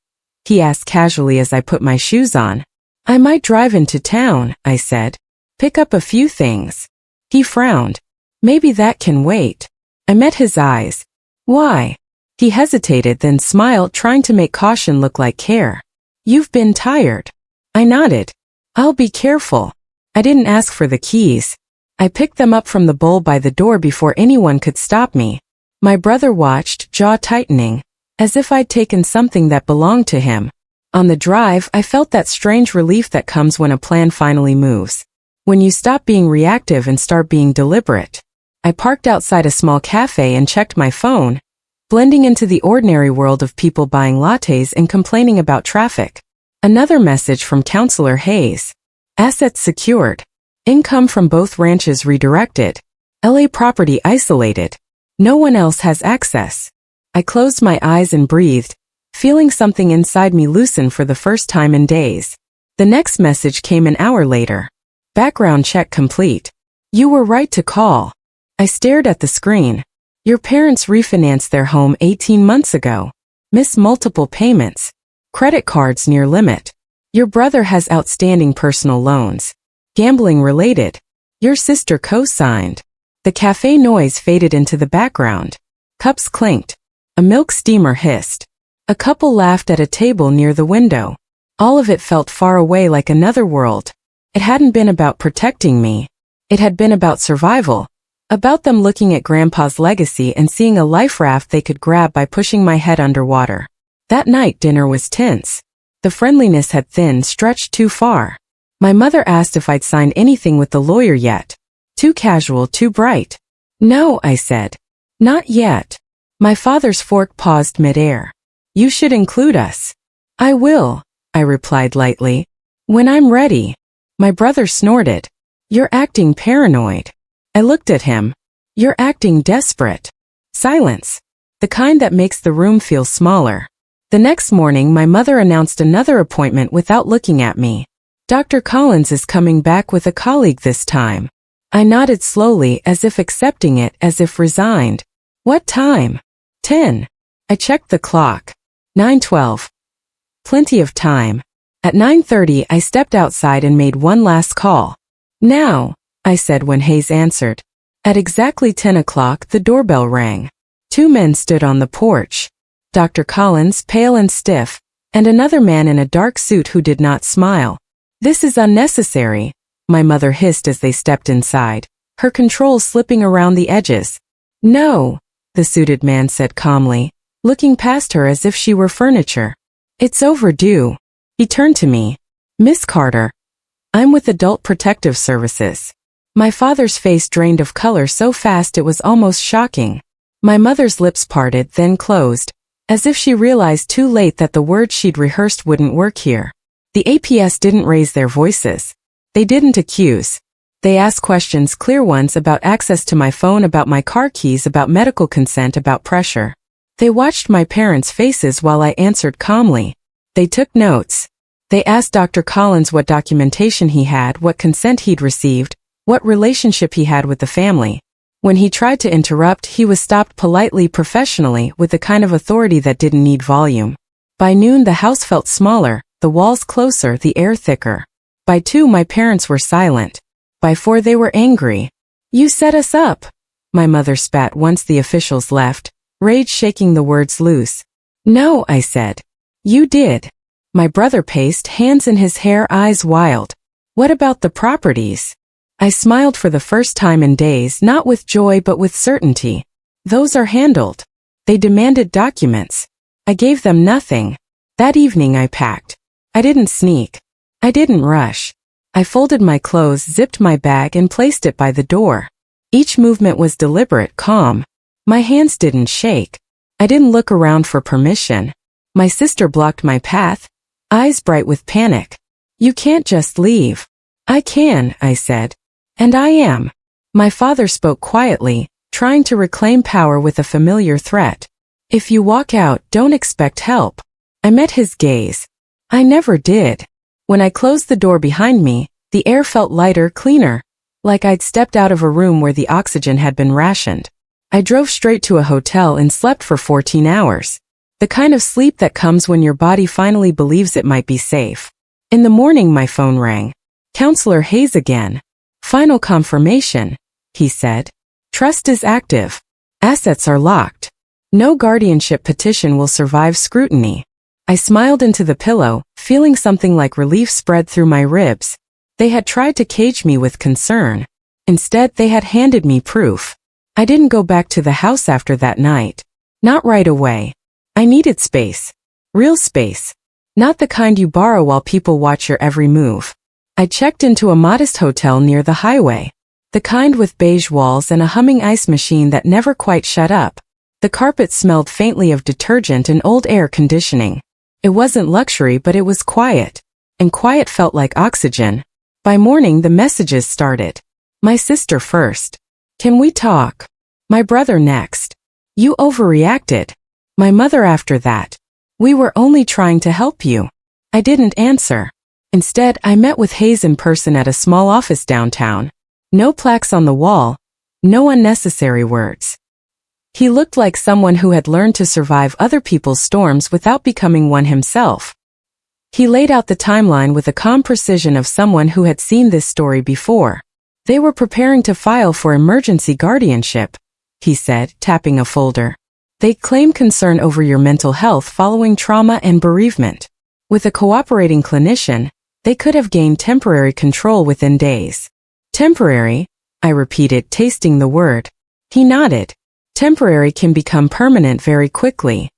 he asked casually as I put my shoes on. "I might drive into town," I said. "Pick up a few things." He frowned. "Maybe that can wait." I met his eyes. "Why?" He hesitated, then smiled, trying to make caution look like care. "You've been tired." I nodded. "I'll be careful." I didn't ask for the keys. I picked them up from the bowl by the door before anyone could stop me. My brother watched, jaw tightening, as if I'd taken something that belonged to him. On the drive, I felt that strange relief that comes when a plan finally moves. When you stop being reactive and start being deliberate. I parked outside a small cafe and checked my phone, blending into the ordinary world of people buying lattes and complaining about traffic. Another message from Counselor Hayes. Assets secured. Income from both ranches redirected. LA property isolated. No one else has access. I closed my eyes and breathed, feeling something inside me loosen for the first time in days. The next message came an hour later. Background check complete. You were right to call. I stared at the screen. Your parents refinanced their home 18 months ago. Missed multiple payments. Credit cards near limit. Your brother has outstanding personal loans. Gambling related. Your sister co-signed. The cafe noise faded into the background. Cups clinked. A milk steamer hissed. A couple laughed at a table near the window. All of it felt far away, like another world. It hadn't been about protecting me. It had been about survival. About them looking at Grandpa's legacy and seeing a life raft they could grab by pushing my head underwater. That night, dinner was tense. The friendliness had thinned, stretched too far. My mother asked if I'd signed anything with the lawyer yet. Too casual, too bright. No, I said. Not yet. My father's fork paused midair. You should include us. I will, I replied lightly. When I'm ready. My brother snorted. You're acting paranoid. I looked at him. You're acting desperate. Silence. The kind that makes the room feel smaller. The next morning, my mother announced another appointment without looking at me. Dr. Collins is coming back with a colleague this time. I nodded slowly, as if accepting it, as if resigned. What time? 10. I checked the clock. 9:12. Plenty of time. At 9:30 I stepped outside and made one last call. Now, I said when Hayes answered. At exactly 10 o'clock the doorbell rang. 2 men stood on the porch. Dr. Collins, pale and stiff, and another man in a dark suit who did not smile. This is unnecessary, my mother hissed as they stepped inside, her control slipping around the edges. No, the suited man said calmly, looking past her as if she were furniture. It's overdue. He turned to me. Miss Carter. I'm with Adult Protective Services. My father's face drained of color so fast it was almost shocking. My mother's lips parted, then closed, as if she realized too late that the words she'd rehearsed wouldn't work here. The APS didn't raise their voices. They didn't accuse. They asked questions, clear ones, about access to my phone, about my car keys, about medical consent, about pressure. They watched my parents' faces while I answered calmly. They took notes. They asked Dr. Collins what documentation he had, what consent he'd received, what relationship he had with the family. When he tried to interrupt, he was stopped politely, professionally, with the kind of authority that didn't need volume. By noon the house felt smaller, the walls closer, the air thicker. By 2 my parents were silent. By 4 they were angry. You set us up, my mother spat once the officials left, rage shaking the words loose. No, I said. You did. My brother paced, hands in his hair, eyes wild. What about the properties? I smiled for the first time in days, not with joy but with certainty. Those are handled. They demanded documents. I gave them nothing. That evening I packed. I didn't sneak. I didn't rush. I folded my clothes, zipped my bag, and placed it by the door. Each movement was deliberate, calm. My hands didn't shake. I didn't look around for permission. My sister blocked my path, eyes bright with panic. You can't just leave. I can, I said. And I am. My father spoke quietly, trying to reclaim power with a familiar threat. If you walk out, don't expect help. I met his gaze. I never did. When I closed the door behind me, the air felt lighter, cleaner, like I'd stepped out of a room where the oxygen had been rationed. I drove straight to a hotel and slept for 14 hours. The kind of sleep that comes when your body finally believes it might be safe. In the morning my phone rang. Counselor Hayes again. Final confirmation, he said. Trust is active. Assets are locked. No guardianship petition will survive scrutiny. I smiled into the pillow, feeling something like relief spread through my ribs. They had tried to cage me with concern. Instead, they had handed me proof. I didn't go back to the house after that night. Not right away. I needed space. Real space. Not the kind you borrow while people watch your every move. I checked into a modest hotel near the highway. The kind with beige walls and a humming ice machine that never quite shut up. The carpet smelled faintly of detergent and old air conditioning. It wasn't luxury, but it was quiet. And quiet felt like oxygen. By morning the messages started. My sister first. Can we talk? My brother next. You overreacted. My mother after that. We were only trying to help you. I didn't answer. Instead, I met with Hayes in person at a small office downtown. No plaques on the wall. No unnecessary words. He looked like someone who had learned to survive other people's storms without becoming one himself. He laid out the timeline with the calm precision of someone who had seen this story before. They were preparing to file for emergency guardianship, he said, tapping a folder. They'd claim concern over your mental health following trauma and bereavement. With a cooperating clinician, they could have gained temporary control within days. Temporary, I repeated, tasting the word. He nodded. Temporary can become permanent very quickly.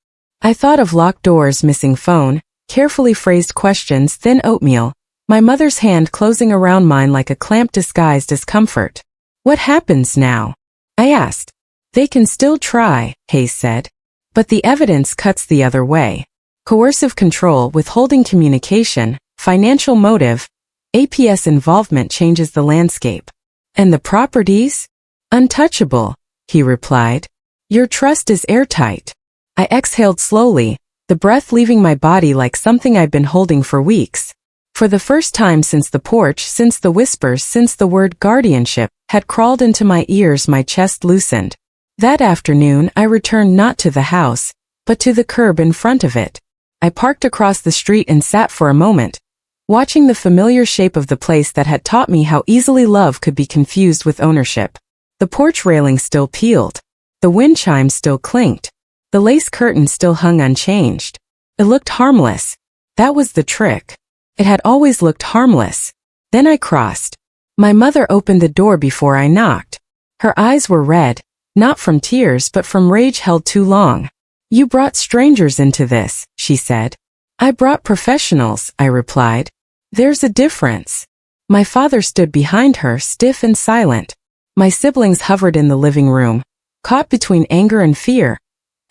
I thought of locked doors, missing phone, carefully phrased questions, then oatmeal, my mother's hand closing around mine like a clamp disguised as comfort. What happens now? I asked. They can still try, Hayes said. But the evidence cuts the other way. Coercive control, withholding communication, financial motive, APS involvement changes the landscape. And the properties? Untouchable, he replied. Your trust is airtight. I exhaled slowly, the breath leaving my body like something I'd been holding for weeks. For the first time since the porch, since the whispers, since the word guardianship had crawled into my ears, my chest loosened. That afternoon, I returned not to the house, but to the curb in front of it. I parked across the street and sat for a moment, watching the familiar shape of the place that had taught me how easily love could be confused with ownership. The porch railing still peeled. The wind chimes still clinked. The lace curtain still hung unchanged. It looked harmless. That was the trick. It had always looked harmless. Then I crossed. My mother opened the door before I knocked. Her eyes were red, not from tears but from rage held too long. "You brought strangers into this," she said. "I brought professionals," I replied. "There's a difference." My father stood behind her, stiff and silent. My siblings hovered in the living room, caught between anger and fear,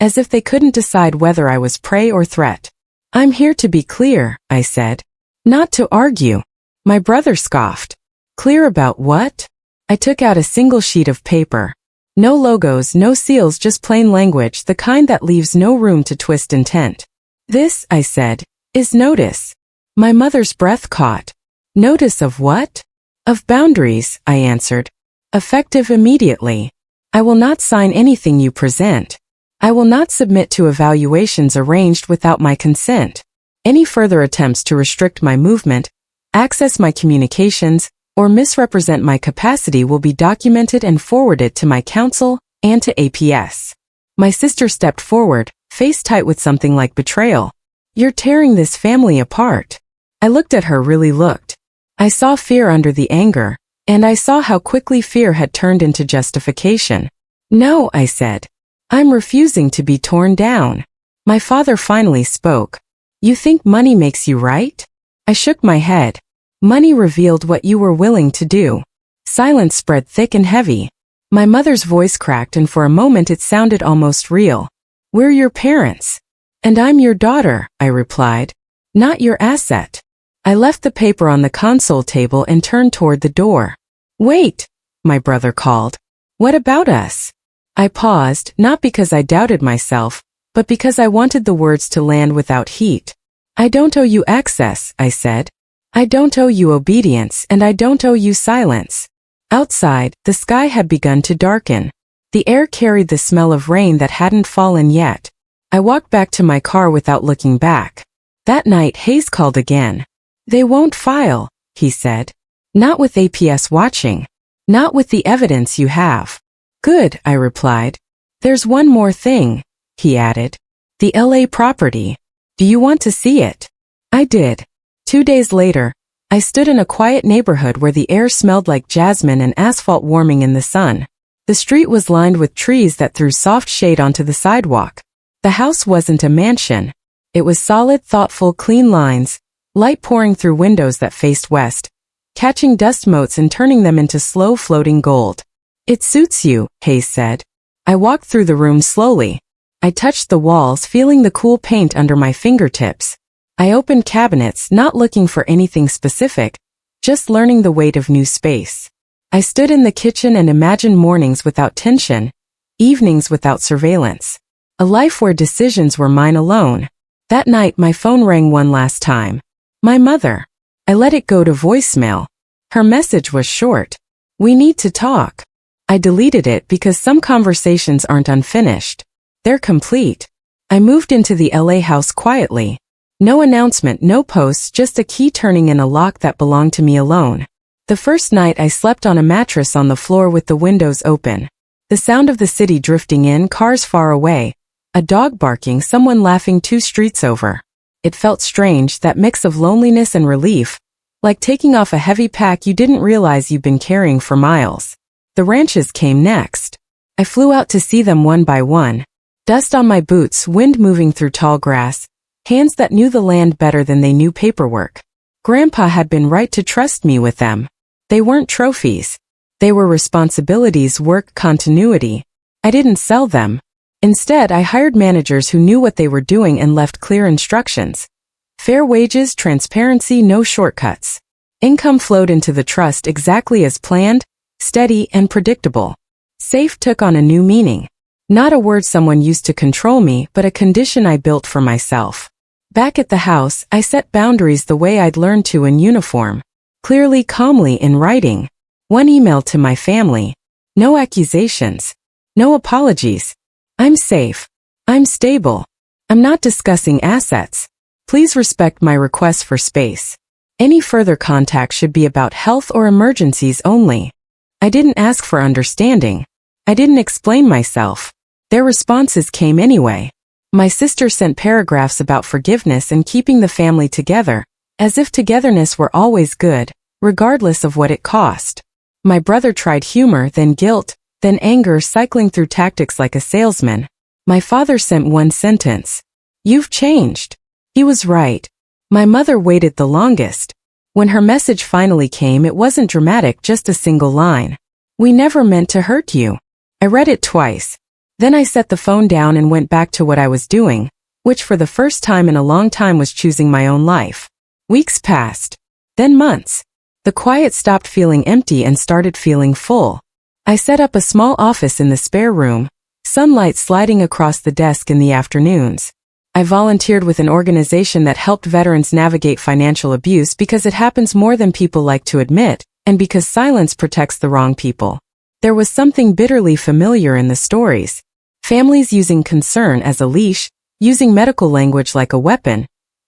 as if they couldn't decide whether I was prey or threat. "I'm here to be clear," I said. "Not to argue." My brother scoffed. "Clear about what?" I took out a single sheet of paper. No logos, no seals, just plain language, the kind that leaves no room to twist intent. "This," I said, "is notice." My mother's breath caught. "Notice of what?" "Of boundaries," I answered. "Effective immediately. I will not sign anything you present. I will not submit to evaluations arranged without my consent. Any further attempts to restrict my movement, access my communications, or misrepresent my capacity will be documented and forwarded to my counsel and to APS." My sister stepped forward, face tight with something like betrayal. "You're tearing this family apart." I looked at her, really looked. I saw fear under the anger, and I saw how quickly fear had turned into justification. "No," I said. "I'm refusing to be torn down." My father finally spoke. "You think money makes you right?" I shook my head. "Money revealed what you were willing to do." Silence spread thick and heavy. My mother's voice cracked, and for a moment it sounded almost real. "We're your parents." "And I'm your daughter," I replied. "Not your asset." I left the paper on the console table and turned toward the door. "Wait," my brother called. "What about us?" I paused, not because I doubted myself, but because I wanted the words to land without heat. "I don't owe you access," I said. "I don't owe you obedience, and I don't owe you silence." Outside, the sky had begun to darken. The air carried the smell of rain that hadn't fallen yet. I walked back to my car without looking back. That night, Hayes called again. "They won't file," he said. "Not with APS watching. Not with the evidence you have." "Good," I replied. "There's one more thing," he added. "The LA property. Do you want to see it?" I did. 2 days later, I stood in a quiet neighborhood where the air smelled like jasmine and asphalt warming in the sun. The street was lined with trees that threw soft shade onto the sidewalk. The house wasn't a mansion. It was solid, thoughtful, clean lines, light pouring through windows that faced west, catching dust motes and turning them into slow floating gold. "It suits you," Hayes said. I walked through the room slowly. I touched the walls, feeling the cool paint under my fingertips. I opened cabinets, not looking for anything specific, just learning the weight of new space. I stood in the kitchen and imagined mornings without tension, evenings without surveillance. A life where decisions were mine alone. That night my phone rang one last time. My mother. I let it go to voicemail. Her message was short. "We need to talk." I deleted it because some conversations aren't unfinished. They're complete. I moved into the LA house quietly. No announcement, no posts, just a key turning in a lock that belonged to me alone. The first night I slept on a mattress on the floor with the windows open. The sound of the city drifting in, cars far away, a dog barking, someone laughing 2 streets over. It felt strange, that mix of loneliness and relief, like taking off a heavy pack you didn't realize you'd been carrying for miles. The ranches came next. I flew out to see them one by one. Dust on my boots, wind moving through tall grass, hands that knew the land better than they knew paperwork. Grandpa had been right to trust me with them. They weren't trophies. They were responsibilities, work, continuity. I didn't sell them. Instead, I hired managers who knew what they were doing and left clear instructions. Fair wages, transparency, no shortcuts. Income flowed into the trust exactly as planned, steady and predictable. Safe took on a new meaning. Not a word someone used to control me, but a condition I built for myself. Back at the house, I set boundaries the way I'd learned to in uniform. Clearly, calmly in writing. One email to my family. No accusations. No apologies. I'm safe. I'm stable. I'm not discussing assets. Please respect my request for space. Any further contact should be about health or emergencies only. I didn't ask for understanding. I didn't explain myself. Their responses came anyway. My sister sent paragraphs about forgiveness and keeping the family together, as if togetherness were always good, regardless of what it cost. My brother tried humor, then guilt, then anger, cycling through tactics like a salesman. My father sent one sentence. You've changed. He was right. My mother waited the longest. When her message finally came, it wasn't dramatic, just a single line. We never meant to hurt you. I read it twice. Then I set the phone down and went back to what I was doing, which for the first time in a long time was choosing my own life. Weeks passed. Then months. The quiet stopped feeling empty and started feeling full. I set up a small office in the spare room, sunlight sliding across the desk in the afternoons. I volunteered with an organization that helped veterans navigate financial abuse because it happens more than people like to admit, and because silence protects the wrong people. There was something bitterly familiar in the stories. Families using concern as a leash, using medical language like a weapon,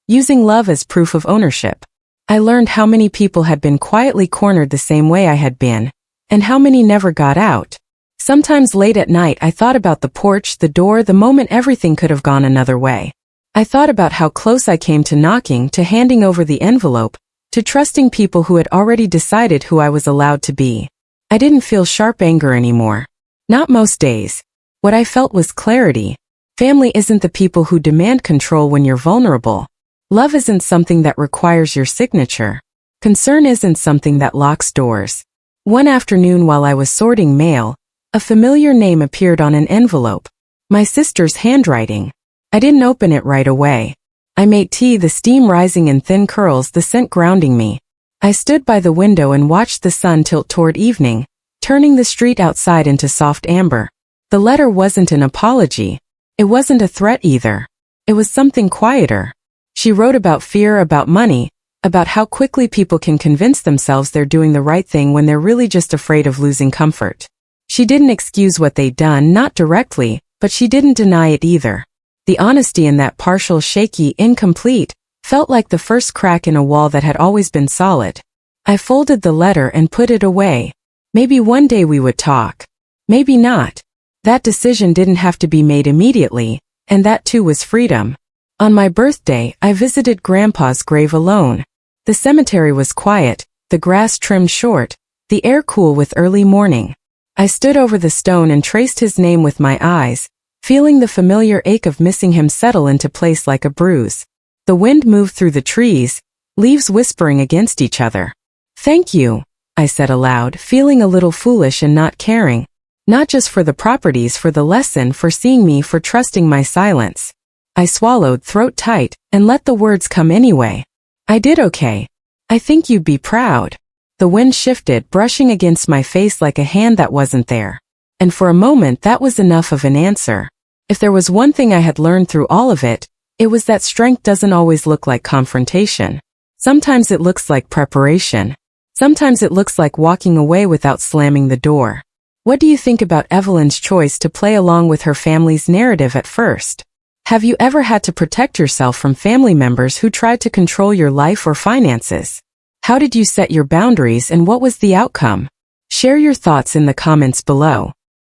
using love as proof of ownership. I learned how many people had been quietly cornered the same way I had been, and how many never got out. Sometimes late at night I thought about the porch, the door, the moment everything could have gone another way. I thought about how close I came to knocking, to handing over the envelope, to trusting people who had already decided who I was allowed to be. I didn't feel sharp anger anymore. Not most days. What I felt was clarity. Family isn't the people who demand control when you're vulnerable. Love isn't something that requires your signature. Concern isn't something that locks doors. One afternoon while I was sorting mail, a familiar name appeared on an envelope. My sister's handwriting. I didn't open it right away. I made tea, the steam rising in thin curls, the scent grounding me. I stood by the window and watched the sun tilt toward evening, turning the street outside into soft amber. The letter wasn't an apology. It wasn't a threat either. It was something quieter. She wrote about fear, about money, about how quickly people can convince themselves they're doing the right thing when they're really just afraid of losing comfort. She didn't excuse what they'd done, not directly, but she didn't deny it either. The honesty in that partial, shaky, incomplete, felt like the first crack in a wall that had always been solid. I folded the letter and put it away. Maybe one day we would talk. Maybe not. That decision didn't have to be made immediately, and that too was freedom. On my birthday, I visited Grandpa's grave alone. The cemetery was quiet, the grass trimmed short, the air cool with early morning. I stood over the stone and traced his name with my eyes, feeling the familiar ache of missing him settle into place like a bruise. The wind moved through the trees, leaves whispering against each other. Thank you, I said aloud, feeling a little foolish and not caring. Not just for the properties, for the lesson, for seeing me, for trusting my silence. I swallowed, throat tight, and let the words come anyway. I did okay. I think you'd be proud. The wind shifted, brushing against my face like a hand that wasn't there. And for a moment that was enough of an answer. If there was one thing I had learned through all of it, it was that strength doesn't always look like confrontation. Sometimes it looks like preparation. Sometimes it looks like walking away without slamming the door. What do you think about Evelyn's choice to play along with her family's narrative at first? Have you ever had to protect yourself from family members who tried to control your life or finances? How did you set your boundaries and what was the outcome? Share your thoughts in the comments below.